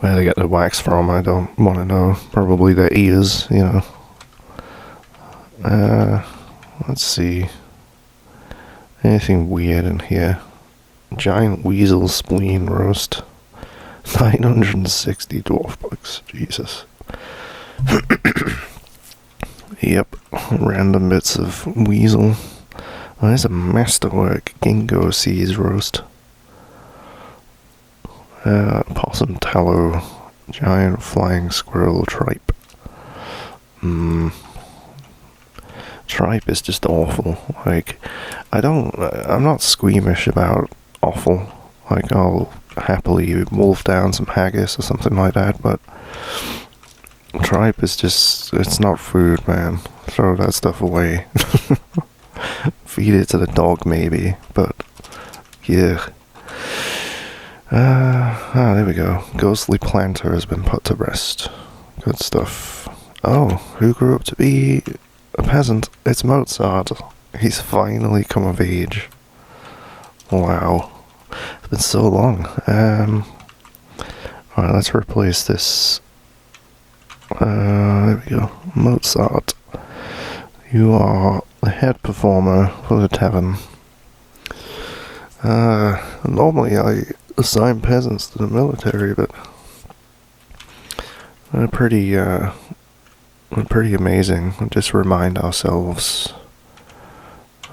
Where they get the wax from, I don't want to know. Probably their ears, you know. Let's see. Anything weird in here? Giant weasel spleen roast. 960 dwarf bucks. Jesus. Yep. Random bits of weasel. Oh, there's a masterwork ginkgo seeds roast. Possum tallow. Giant flying squirrel tripe. Tripe is just awful. Like, I'm not squeamish about offal. Like, I'll happily wolf down some haggis or something like that, but tripe is just, it's not food, man. Throw that stuff away. Feed it to the dog, maybe, but yeah. There we go. Ghostly planter has been put to rest. Good stuff. Oh, who grew up to be a peasant? It's Mozart. He's finally come of age. Wow. It's been so long. Alright, let's replace this. There we go. Mozart. You are the head performer for the tavern. Normally I assign peasants to the military, but they're pretty amazing. We'll just remind ourselves.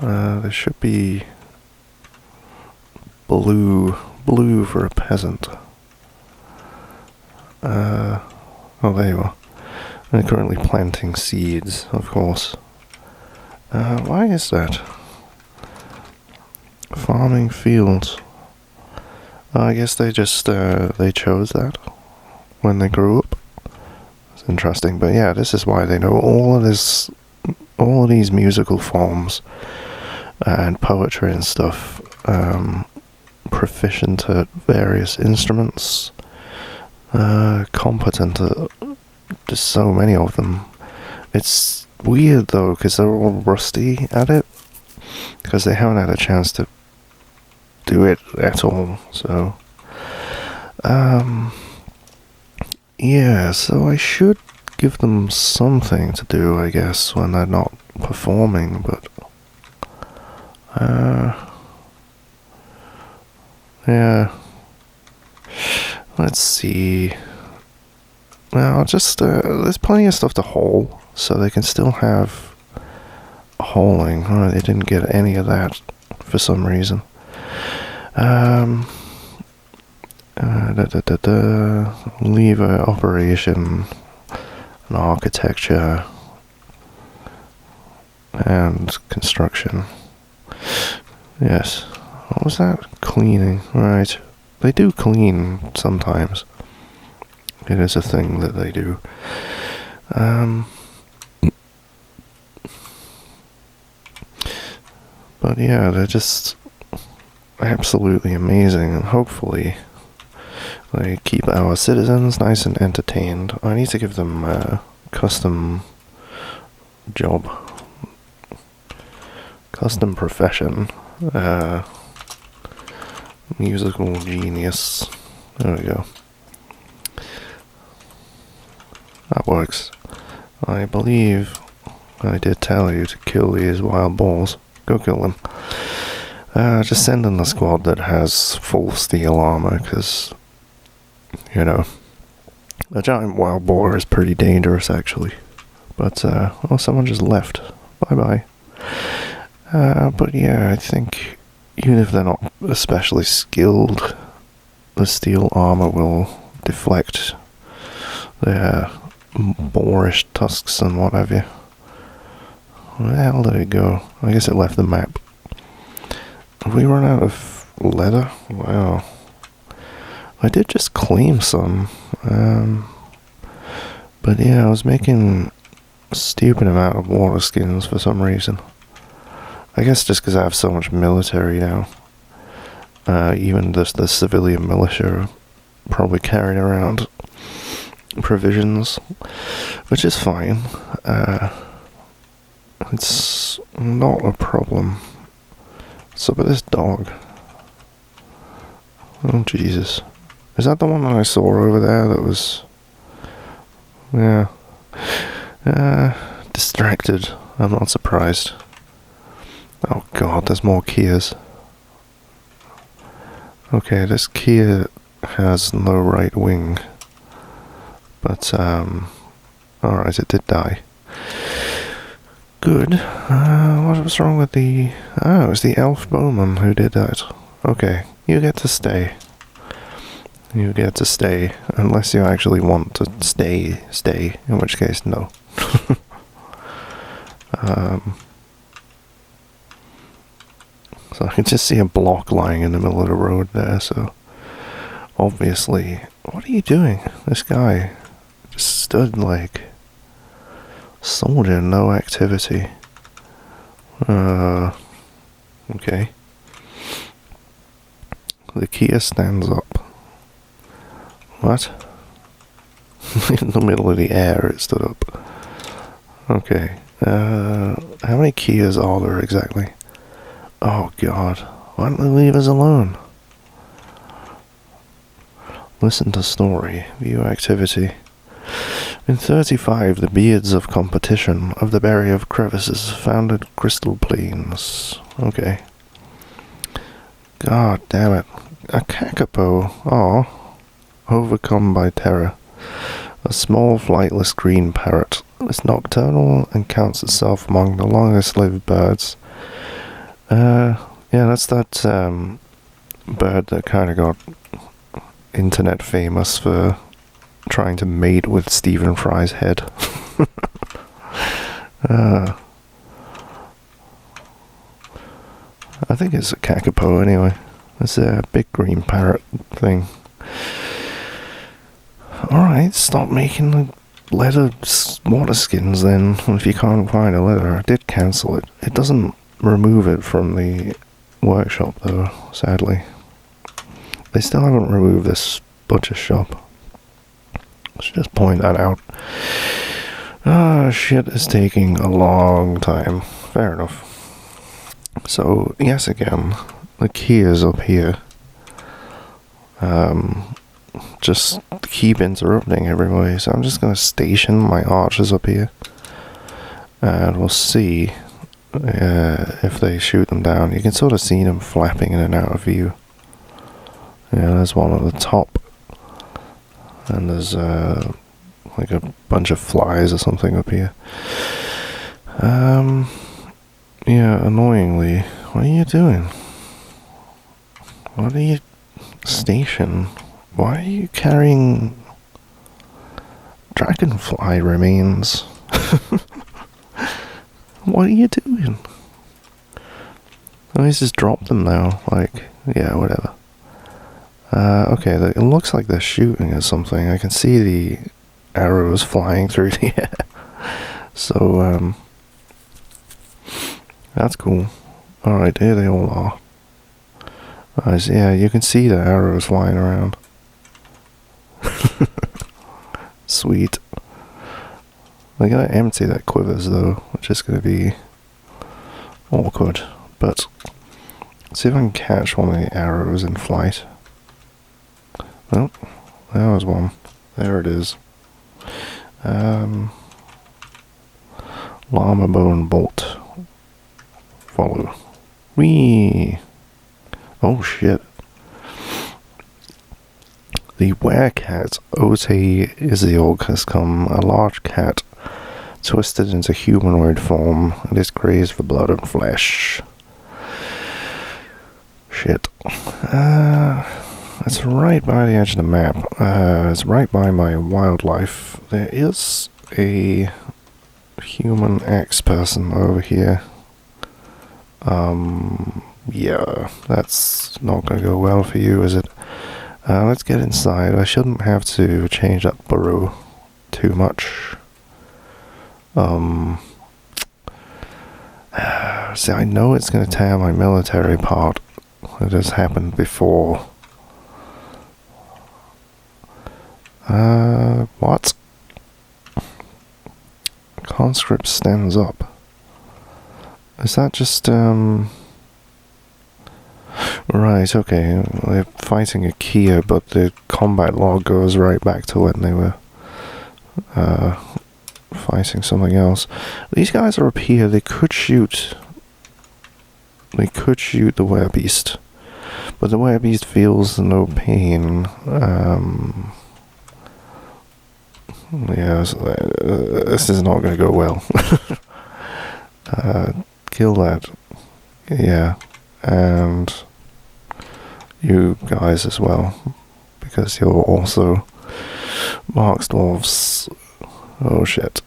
There should be blue for a peasant. Oh, there you are. They're currently planting seeds, of course. Why is that? Farming fields. I guess they just, they chose that when they grew up. It's interesting, but yeah, this is why they know all of these musical forms and poetry and stuff, proficient at various instruments, competent at just so many of them. It's weird though, because they're all rusty at it, because they haven't had a chance to do it at all, so yeah, so I should give them something to do, I guess, when they're not performing, but yeah, let's see. Now, just there's plenty of stuff to haul, so they can still have hauling. Oh, they didn't get any of that for some reason. Lever operation and architecture and construction. Yes. What was that? Cleaning. Right. They do clean sometimes. It is a thing that they do. But yeah, they're just absolutely amazing, and hopefully they keep our citizens nice and entertained. I need to give them a custom job, custom profession, musical genius. There we go. That works. I believe I did tell you to kill these wild boars. Go kill them. Just send in the squad that has full steel armor, because, you know, a giant wild boar is pretty dangerous, actually. But, well, someone just left. Bye-bye. But yeah, I think even if they're not especially skilled, the steel armor will deflect their boarish tusks and what have you. Where the hell did it go? I guess it left the map. Have we run out of leather? Wow. I did just claim some. But yeah, I was making a stupid amount of water skins for some reason. I guess just because I have so much military now. Even the civilian militia probably carrying around provisions, which is fine. It's not a problem. What's up with this dog? Oh, Jesus. Is that the one that I saw over there that was... Yeah. Distracted. I'm not surprised. Oh god, there's more Kias. Okay, this Kia has no right wing. But, alright, it did die. Good. What was wrong with the... Oh, it was the elf bowman who did that. Okay, you get to stay. You get to stay, unless you actually want to stay, in which case, no. So I can just see a block lying in the middle of the road there, so obviously... What are you doing? This guy just stood like... soldier, no activity. Okay. The Kia stands up. What? In the middle of the air it stood up. Okay. How many Kias are there exactly? Oh god. Why don't they leave us alone? Listen to story. View activity. In 35, the beards of competition of the Berry of Crevices founded Crystal Plains. Okay. God damn it. A kakapo. Oh. Overcome by terror. A small flightless green parrot. It's nocturnal and counts itself among the longest lived birds. Yeah, that's that bird that kind of got internet famous for trying to mate with Stephen Fry's head. I think it's a kakapo anyway. It's a big green parrot thing. Alright, stop making the leather water skins then, if you can't find a leather. I did cancel it. It doesn't remove it from the workshop though, sadly. They still haven't removed this butcher shop. Should just point that out. Shit is taking a long time. Fair enough. So, yes again, the key is up here. Just keep interrupting everybody, so I'm just gonna station my archers up here. And we'll see if they shoot them down. You can sort of see them flapping in and out of view. Yeah, there's one at the top. And there's like a bunch of flies or something up here. Yeah, annoyingly. What are you doing? What are you... Station? Why are you carrying... dragonfly remains? What are you doing? Oh, he's just dropped them now. Like, yeah, whatever. Okay, it looks like they're shooting at something. I can see the arrows flying through the air. So, that's cool. Alright, here they all are. Yeah, you can see the arrows flying around. Sweet. They gotta empty their quivers though, which is gonna be awkward. But, let's see if I can catch one of the arrows in flight. Oh, there was one. There it is. Llama bone bolt. Follow. Whee! Oh shit. The werecat Ote Iziog has come, a large cat, twisted into humanoid form. It is crazed for blood and flesh. Shit. It's right by the edge of the map. It's right by my wildlife. There is a human X-person over here. Yeah, that's not gonna go well for you, is it? Let's get inside. I shouldn't have to change that burrow too much. See, I know it's gonna tear my military apart. It has happened before. What? Conscript stands up. Is that just, right, Right, okay. They're fighting a Kia, but the combat log goes right back to when they were fighting something else. These guys are up here. They could shoot. They could shoot the werebeast, but the werebeast feels no pain. Yeah, this is not going to go well. Kill that. Yeah, and you guys as well, because you're also Mark's dwarves. Oh shit.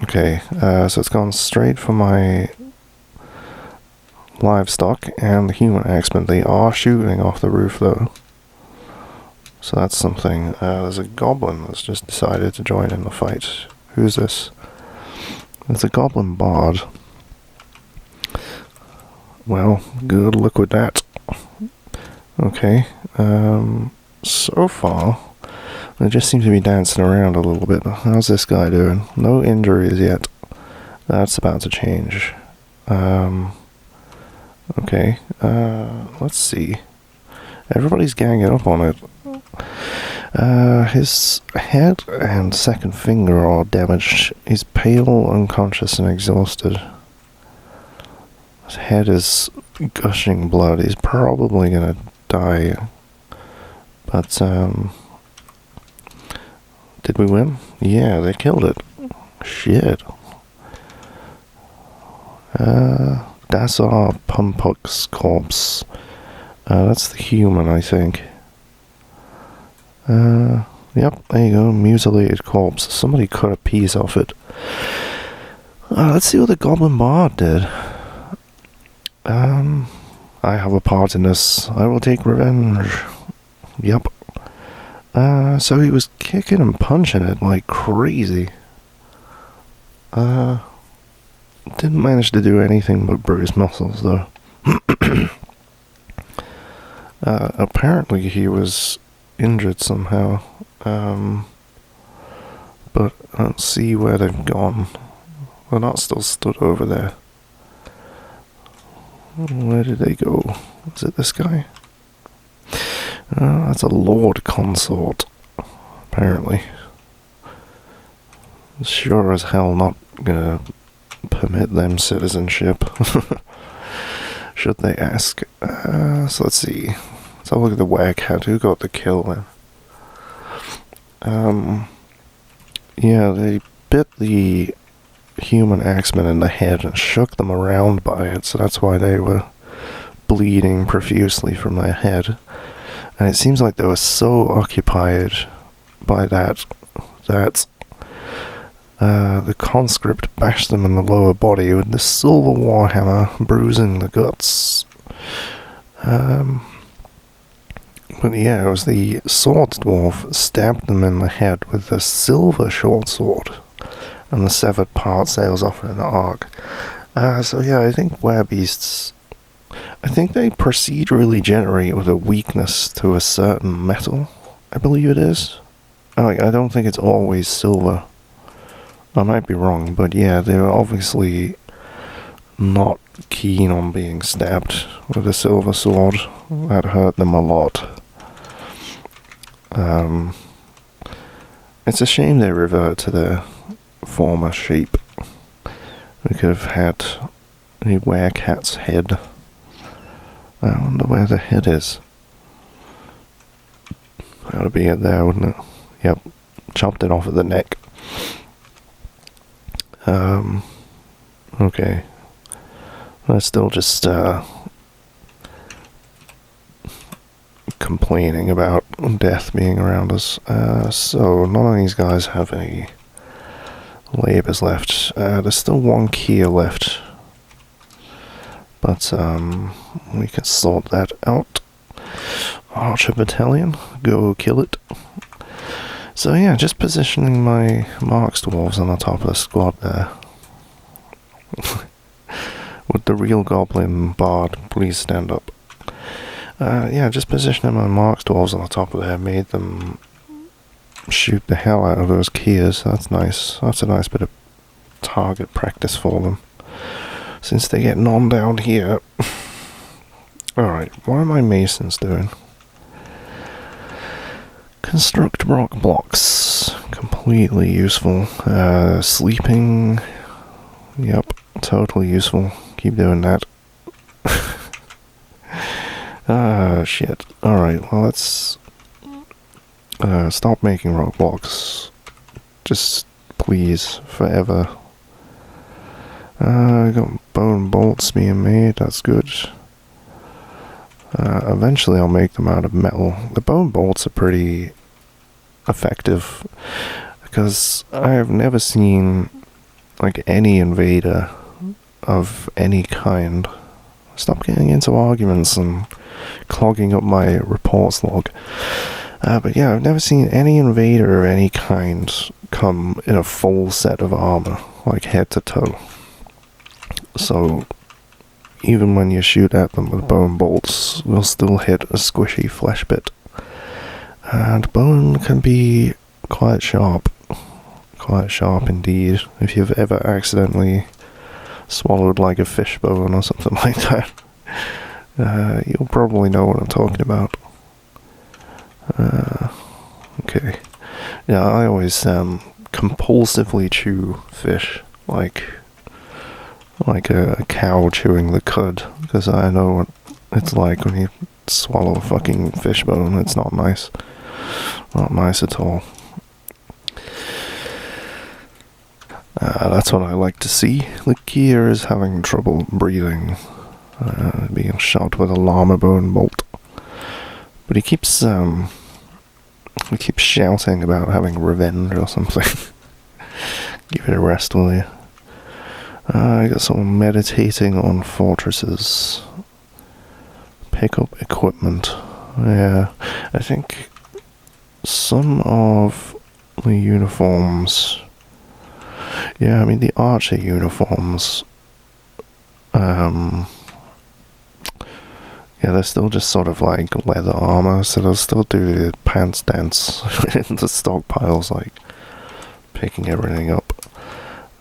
Okay, so it's gone straight for my livestock and the human axemen. They are shooting off the roof though, so that's something. There's a goblin that's just decided to join in the fight. Who's this? It's a goblin bard. Well, good luck with that. Okay, so far they just seem to be dancing around a little bit. How's this guy doing? No injuries yet. That's about to change. Okay, let's see. Everybody's ganging up on it. His head and second finger are damaged. He's pale, unconscious, and exhausted. His head is gushing blood. He's probably gonna die. But, did we win? Yeah, they killed it. Shit. That's our Pumpuk's corpse. That's the human, I think. Yep, there you go, mutilated corpse. Somebody cut a piece off it. Let's see what the Goblin Bard did. I have a part in this. I will take revenge. Yep. So he was kicking and punching it like crazy. Didn't manage to do anything but bruise muscles, though. Apparently he was injured somehow. But I don't see where they've gone. They're not still stood over there. Where did they go? Is it this guy? That's a Lord Consort, apparently. Sure as hell not gonna permit them citizenship. Should they ask? So let's see. Let's have a look at the wagcat. Who got the kill then? Yeah, they bit the human axemen in the head and shook them around by it, so that's why they were bleeding profusely from their head. And it seems like they were so occupied by that the conscript bashed them in the lower body with the silver warhammer, bruising the guts. But yeah, it was the sword dwarf stabbed them in the head with the silver short sword, and the severed part sails off in an arc. So yeah, I think werebeasts, I think they procedurally generate with a weakness to a certain metal, I believe it is. I don't think it's always silver. I might be wrong, but yeah, they're obviously not keen on being stabbed with a silver sword. That hurt them a lot. It's a shame they revert to their former shape. We could have had a werecat's head. I wonder where the head is. That would be it there, wouldn't it? Yep. Chopped it off at the neck. Okay. They're still just, complaining about death being around us. So none of these guys have any labors left. There's still one Kia left. But, we can sort that out. Archer Battalion, go kill it. So yeah, just positioning my Mark's dwarves on the top of the squad there. Would the real goblin bard please stand up? Yeah, just positioning my Mark's dwarves on the top of there made them shoot the hell out of those Kias. That's nice. That's a nice bit of target practice for them. Since they get none down here, Alright, what are my masons doing? Construct rock blocks. Completely useful. Sleeping. Yep, totally useful. Keep doing that. Shit. Alright, well, let's stop making rock blocks. Just please, forever. I got bone bolts being made, that's good. Eventually I'll make them out of metal. The bone bolts are pretty effective, because I have never seen, like, any invader of any kind. Stop getting into arguments and clogging up my reports log. But yeah, I've never seen any invader of any kind come in a full set of armor, like head to toe. So, even when you shoot at them with bone bolts, they'll still hit a squishy flesh bit. And bone can be quite sharp indeed, if you've ever accidentally swallowed like a fish bone or something like that. You'll probably know what I'm talking about. Okay. Yeah, I always compulsively chew fish, like a cow chewing the cud, because I know what it's like when you swallow a fucking fish bone. It's not nice. Not nice at all. That's what I like to see. The gear is having trouble breathing, being shot with a llama bone bolt. But he keeps shouting about having revenge or something. Give it a rest, will you? I got someone meditating on fortresses. Pick up equipment. Yeah, I think some of the uniforms... Yeah, I mean, the archer uniforms... Yeah, they're still just sort of like leather armor, so they'll still do the pants dance in the stockpiles, like picking everything up.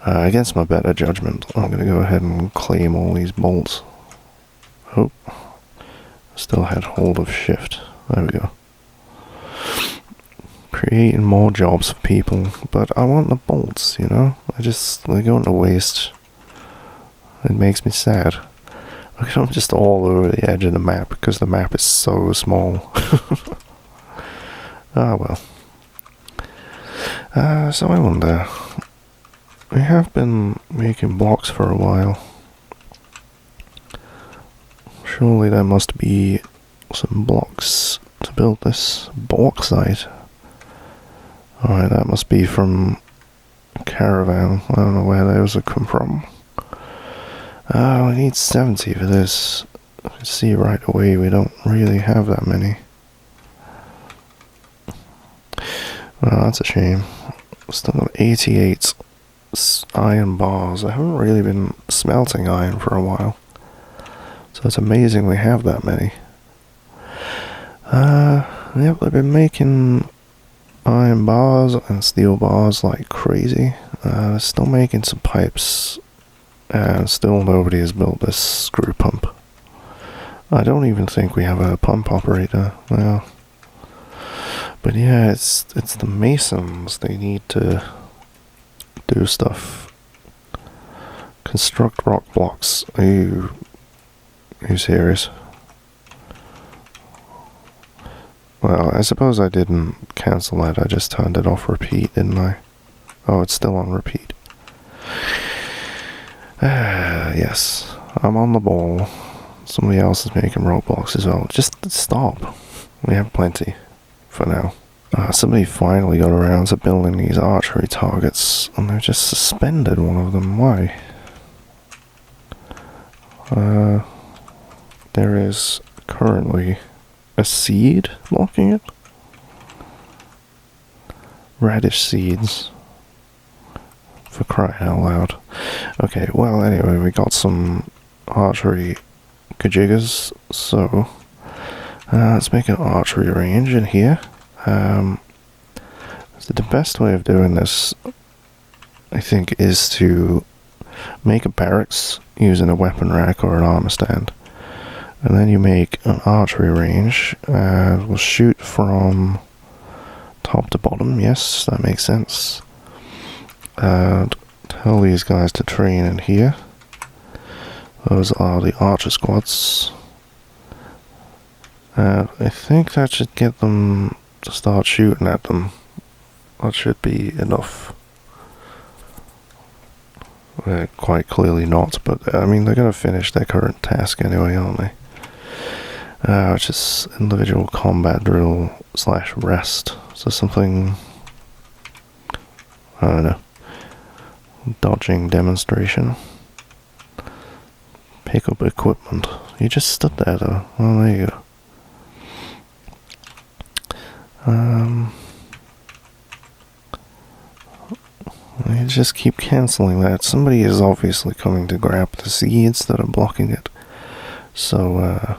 Against my better judgment, I'm gonna go ahead and claim all these bolts. Oh, still had hold of shift. There we go. Creating more jobs for people, but I want the they're going to waste. It makes me sad. Look at them just all over the edge of the map, because the map is so small. Ah, well. So I wonder, we have been making blocks for a while. Surely there must be some blocks to build this bauxite. Alright, that must be from a caravan. I don't know where those have come from. We need 70 for this. I can see right away we don't really have that many. Well, that's a shame. Still got 88 iron bars. I haven't really been smelting iron for a while, so it's amazing we have that many. Yep, they've been making iron bars and steel bars like crazy. They're still making some pipes, and still nobody has built this screw pump. I don't even think we have a pump operator now. But yeah, it's the masons. They need to do stuff. Construct rock blocks. Are you serious? Well, I suppose I didn't cancel that. I just turned it off repeat, didn't I? Oh, it's still on repeat. Yes, I'm on the ball. Somebody else is making rock blocks as well. Just stop. We have plenty for now. Somebody finally got around to building these archery targets, and they've just suspended one of them. Why? There is currently a seed blocking it. Radish seeds. For crying out loud. Okay, well, anyway, we got some archery kajigas, so let's make an archery range in here. So the best way of doing this, I think, is to make a barracks using a weapon rack or an armor stand. And then you make an archery range, and we'll shoot from top to bottom. Yes, that makes sense. And tell these guys to train in here. Those are the archer squads. And I think that should get them to start shooting at them. That should be enough. Quite clearly not, but I mean, they're going to finish their current task anyway, aren't they? Which is individual combat drill / rest. So something, I don't know, dodging demonstration. Pick up equipment. You just stood there though. Oh, there you go. I just keep cancelling that. Somebody is obviously coming to grab the seeds that are blocking it. So,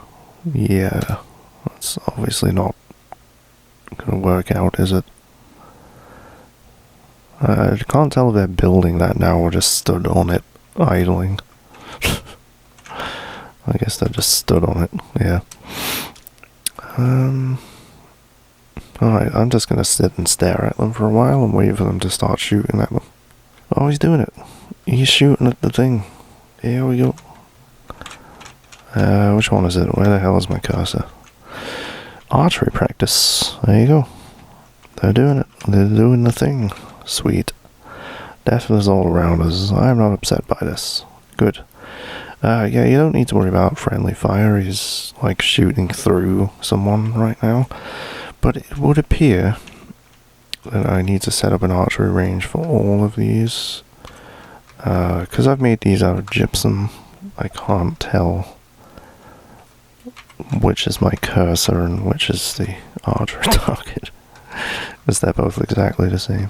yeah, that's obviously not gonna work out, is it? I can't tell if they're building that now or just stood on it, idling. I guess they just stood on it, yeah. Alright, I'm just gonna sit and stare at them for a while and wait for them to start shooting at them. Oh, he's doing it. He's shooting at the thing. Here we go. Which one is it? Where the hell is my cursor? Archery practice. There you go. They're doing it. They're doing the thing. Sweet. Death is all around us. I'm not upset by this. Good. Yeah, you don't need to worry about friendly fire. He's, like, shooting through someone right now. But it would appear that I need to set up an archery range for all of these. Because I've made these out of gypsum, I can't tell which is my cursor and which is the archer target. Because they're both exactly the same.